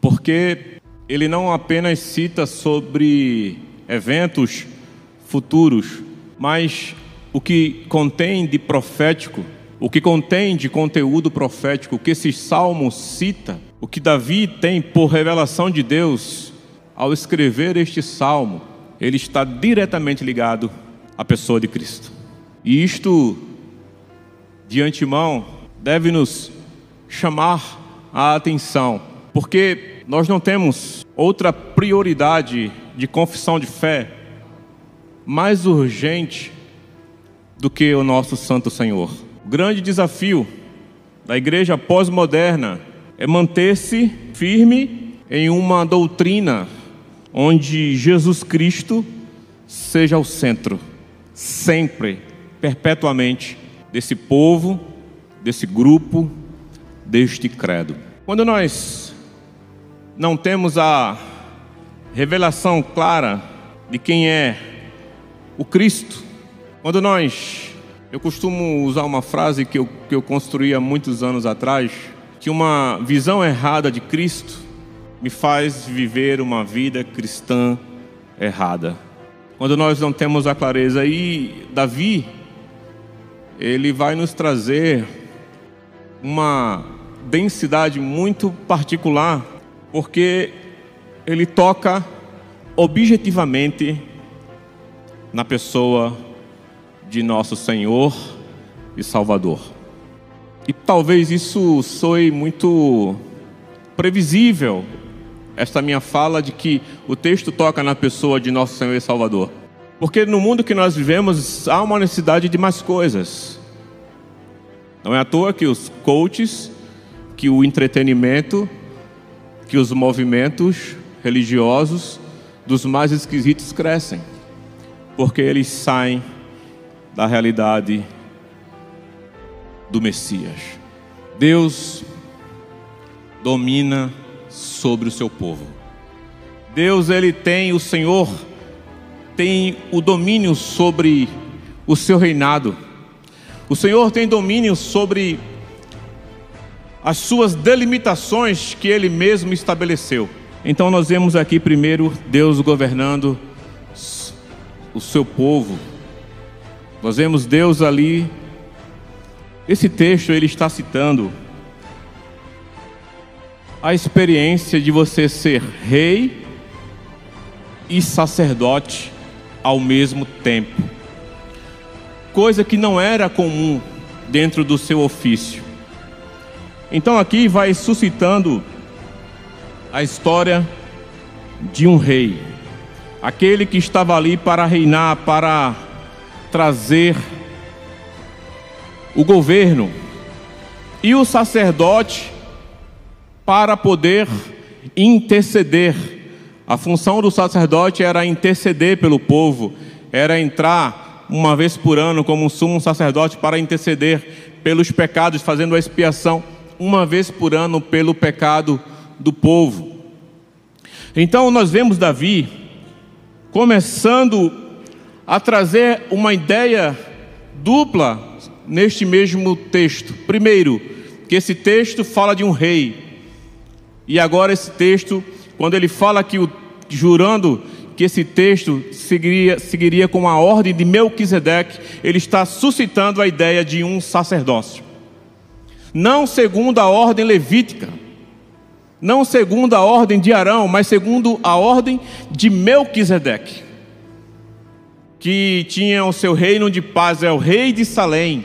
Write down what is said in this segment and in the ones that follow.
porque ele não apenas cita sobre eventos futuros, mas o que contém de profético, o que contém de conteúdo profético, o que esse salmo cita, o que Davi tem por revelação de Deus ao escrever este salmo, ele está diretamente ligado à pessoa de Cristo. E isto, de antemão, deve nos chamar a atenção, porque nós não temos outra prioridade de confissão de fé mais urgente do que o nosso Santo Senhor. O grande desafio da igreja pós-moderna é manter-se firme em uma doutrina onde Jesus Cristo seja o centro, sempre, perpetuamente, desse povo, desse grupo, deste credo. Quando nós não temos a revelação clara de quem é o Cristo, quando eu costumo usar uma frase que eu construí há muitos anos atrás, que uma visão errada de Cristo me faz viver uma vida cristã errada. Quando nós não temos a clareza, e Davi, ele vai nos trazer uma densidade muito particular, porque ele toca objetivamente na pessoa de nosso Senhor e Salvador. E talvez isso soe muito previsível, esta minha fala de que o texto toca na pessoa de nosso Senhor e Salvador. Porque no mundo que nós vivemos há uma necessidade de mais coisas. Não é à toa que os coaches, que o entretenimento, que os movimentos religiosos dos mais esquisitos crescem. Porque eles saem da realidade do Messias. Deus domina sobre o seu povo. Deus, o Senhor tem o domínio sobre o seu reinado. O Senhor tem domínio sobre as suas delimitações que Ele mesmo estabeleceu. Então nós vemos aqui primeiro Deus governando o seu povo. Nós vemos Deus ali. Esse texto ele está citando a experiência de você ser rei e sacerdote ao mesmo tempo, coisa que não era comum dentro do seu ofício. Então aqui vai suscitando a história de um rei, aquele que estava ali para reinar, para trazer o governo, e o sacerdote para poder interceder. A função do sacerdote era interceder pelo povo, era entrar uma vez por ano como um sumo sacerdote para interceder pelos pecados, fazendo a expiação uma vez por ano pelo pecado do povo. Então nós vemos Davi começando a trazer uma ideia dupla neste mesmo texto. Primeiro, que esse texto fala de um rei. E agora esse texto, quando ele fala que jurando que esse texto seguiria com a ordem de Melquisedeque, ele está suscitando a ideia de um sacerdócio. Não segundo a ordem levítica, não segundo a ordem de Arão, mas segundo a ordem de Melquisedeque, que tinha o seu reino de paz, é o rei de Salém,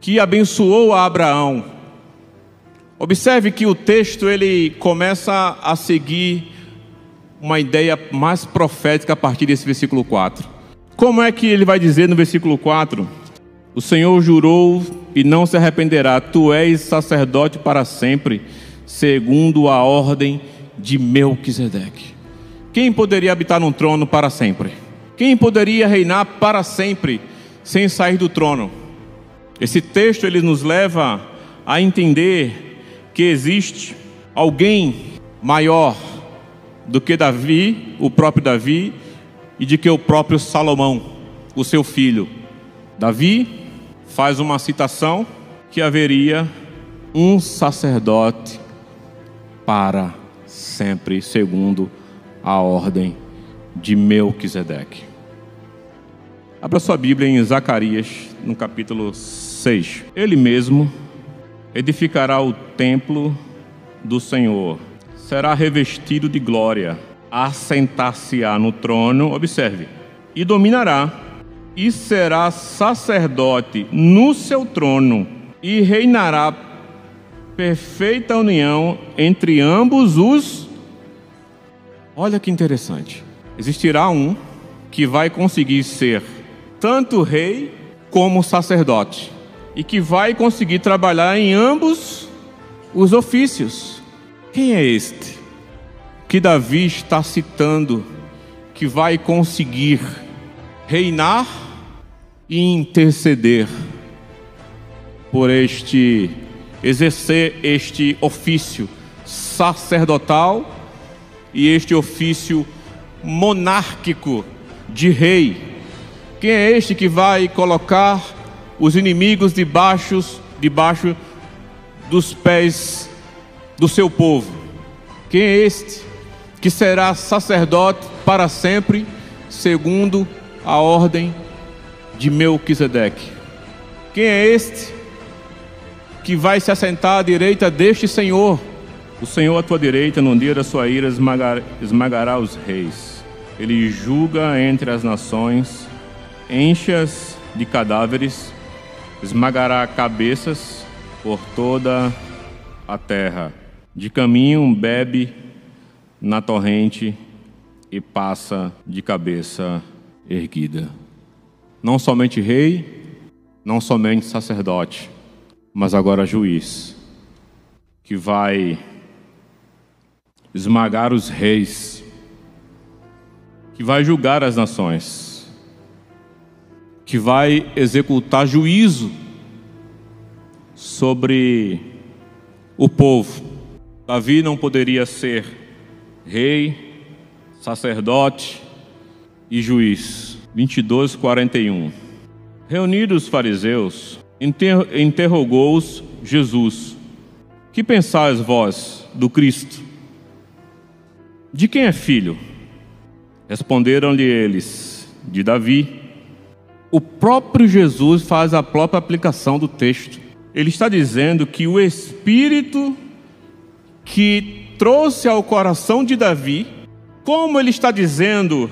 que abençoou a Abraão. Observe que o texto ele começa a seguir uma ideia mais profética a partir desse versículo 4. Como é que ele vai dizer no versículo 4? O Senhor jurou e não se arrependerá, tu és sacerdote para sempre, segundo a ordem de Melquisedeque. Quem poderia habitar num trono para sempre? Quem poderia reinar para sempre sem sair do trono? Esse texto ele nos leva a entender que existe alguém maior do que Davi, o próprio Davi, e de que o próprio Salomão, o seu filho. Davi faz uma citação que haveria um sacerdote para sempre, segundo a ordem de Melquisedeque. Abra sua Bíblia em Zacarias, no capítulo 6. Ele mesmo edificará o templo do Senhor, será revestido de glória, assentar-se-á no trono, observe, e dominará, e será sacerdote no seu trono, e reinará perfeita união entre ambos os... Olha que interessante. Existirá um que vai conseguir ser tanto rei como sacerdote, e que vai conseguir trabalhar em ambos os ofícios. Quem é este que Davi está citando, que vai conseguir reinar e interceder por exercer este ofício sacerdotal e este ofício monárquico de rei? Quem é este que vai colocar os inimigos debaixo dos pés do seu povo? Quem é este que será sacerdote para sempre, segundo a ordem de Melquisedeque? Quem é este que vai se assentar à direita deste Senhor? O Senhor à tua direita, no dia da sua ira, esmagará os reis. Ele julga entre as nações, enche-as de cadáveres, esmagará cabeças por toda a terra. De caminho bebe na torrente e passa de cabeça erguida. Não somente rei, não somente sacerdote, mas agora juiz, que vai esmagar os reis, que vai julgar as nações, que vai executar juízo sobre o povo. Davi não poderia ser rei, sacerdote e juiz. 22:41. Reunidos os fariseus, interrogou-os Jesus: que pensais vós do Cristo? De quem é filho? Responderam-lhe eles: de Davi. O próprio Jesus faz a própria aplicação do texto. Ele está dizendo que o Espírito que trouxe ao coração de Davi, como ele está dizendo: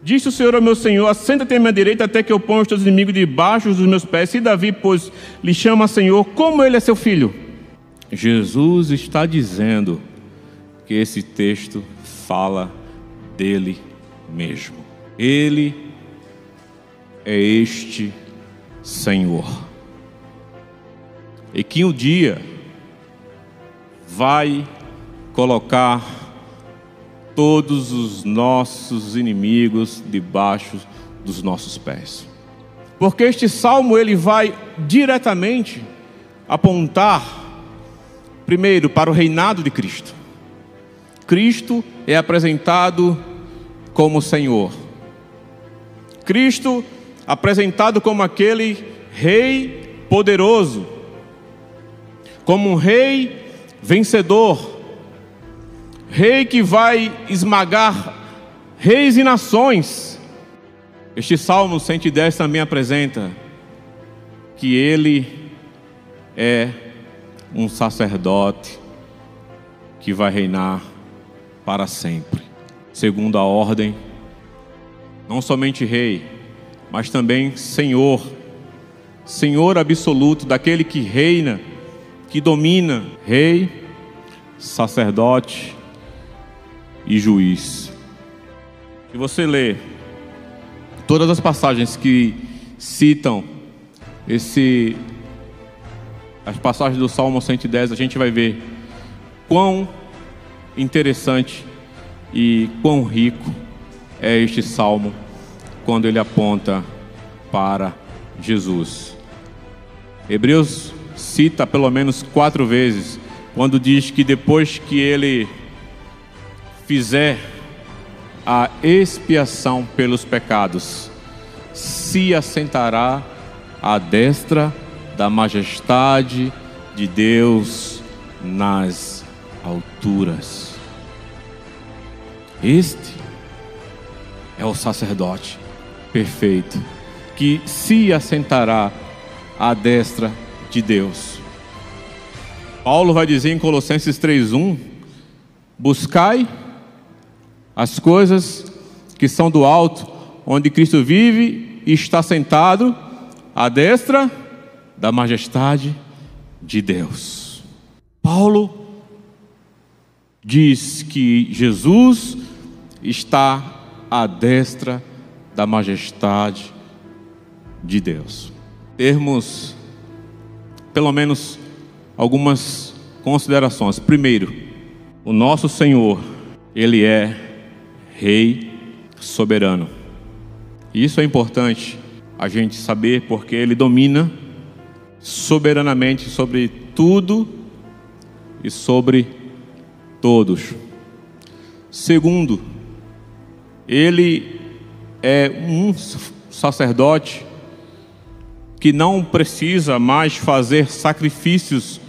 disse o Senhor ao meu Senhor, assenta-te à minha direita até que eu ponha os teus inimigos debaixo dos meus pés. Se Davi, pois, lhe chama Senhor, como ele é seu filho? Jesus está dizendo que esse texto fala dele mesmo. Ele é este Senhor, e que um dia vai colocar todos os nossos inimigos debaixo dos nossos pés. Porque este salmo ele vai diretamente apontar primeiro para o reinado de Cristo. Cristo é apresentado como Senhor. Cristo apresentado como aquele rei poderoso, como um rei vencedor, rei que vai esmagar reis e nações. Este Salmo 110 também apresenta que ele é um sacerdote que vai reinar para sempre, segundo a ordem, não somente rei, mas também Senhor, Senhor absoluto, daquele que reina, que domina, rei, sacerdote e juiz. Se você lê todas as passagens que citam as passagens do Salmo 110, a gente vai ver quão interessante e quão rico é este salmo quando ele aponta para Jesus. Hebreus cita pelo menos 4 vezes quando diz que depois que ele fizer a expiação pelos pecados, se assentará à destra da majestade de Deus nas alturas. Este é o sacerdote perfeito, que se assentará à destra de Deus. Paulo vai dizer em Colossenses 3:1: buscai as coisas que são do alto, onde Cristo vive e está sentado à destra da majestade de Deus. Paulo diz que Jesus está à destra da majestade de Deus. Termos pelo menos algumas considerações. Primeiro, o nosso Senhor, Ele é Rei soberano. E isso é importante a gente saber, porque Ele domina soberanamente sobre tudo e sobre todos. Segundo, Ele é um sacerdote que não precisa mais fazer sacrifícios,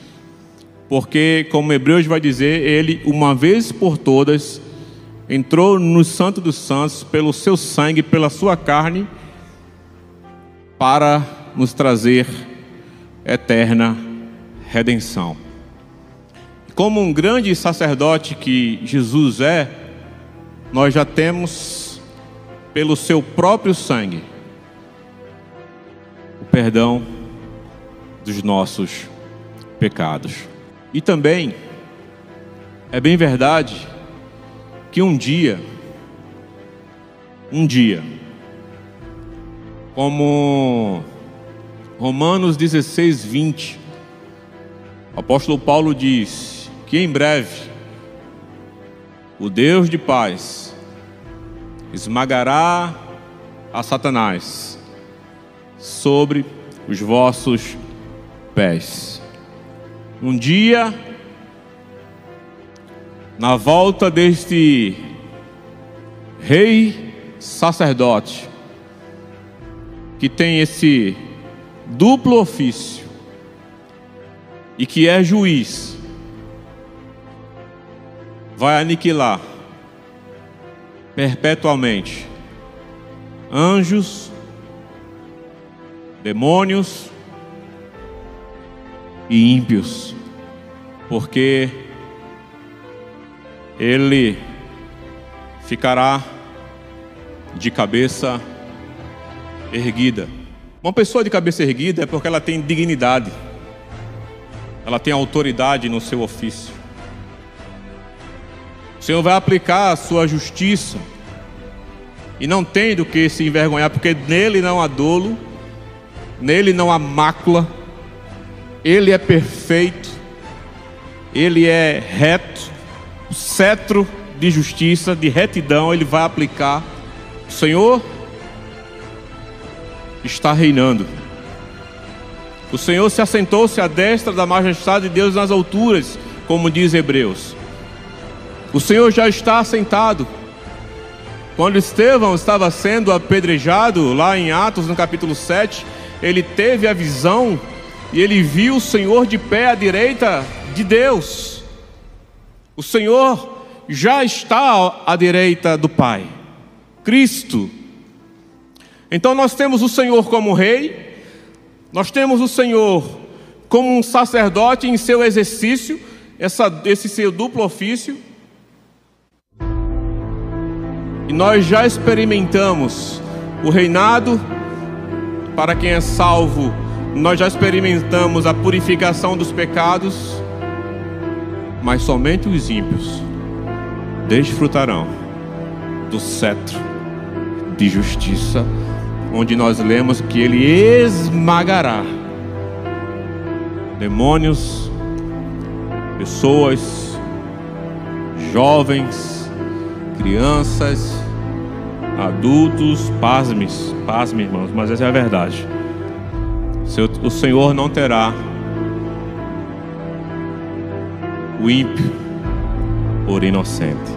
porque, como Hebreus vai dizer, Ele, uma vez por todas, entrou no Santo dos Santos pelo seu sangue, pela sua carne, para nos trazer eterna redenção. Como um grande sacerdote que Jesus é, nós já temos, pelo seu próprio sangue, o perdão dos nossos pecados. E também é bem verdade que um dia, como Romanos 16:20, o apóstolo Paulo diz que em breve o Deus de paz esmagará a Satanás sobre os vossos pés. Um dia, na volta deste rei sacerdote, que tem esse duplo ofício e que é juiz, vai aniquilar perpetuamente anjos, demônios e ímpios, porque ele ficará de cabeça erguida. Uma pessoa de cabeça erguida é porque ela tem dignidade, ela tem autoridade no seu ofício. O Senhor vai aplicar a sua justiça e não tem do que se envergonhar, porque nele não há dolo, nele não há mácula. Ele é perfeito, Ele é reto, o cetro de justiça, de retidão, Ele vai aplicar. O Senhor está reinando. O Senhor se assentou-se à destra da majestade de Deus nas alturas, como diz Hebreus. O Senhor já está assentado. Quando Estevão estava sendo apedrejado, lá em Atos, no capítulo 7, ele teve a visão e ele viu o Senhor de pé à direita de Deus. O Senhor já está à direita do Pai, Cristo. Então nós temos o Senhor como Rei, nós temos o Senhor como um sacerdote em seu exercício, esse seu duplo ofício. E nós já experimentamos o reinado para quem é salvo. Nós já experimentamos a purificação dos pecados, mas somente os ímpios desfrutarão do cetro de justiça, onde nós lemos que Ele esmagará demônios, pessoas, jovens, crianças, adultos. Pasme, irmãos, mas essa é a verdade. O Senhor não terá o ímpio por inocente.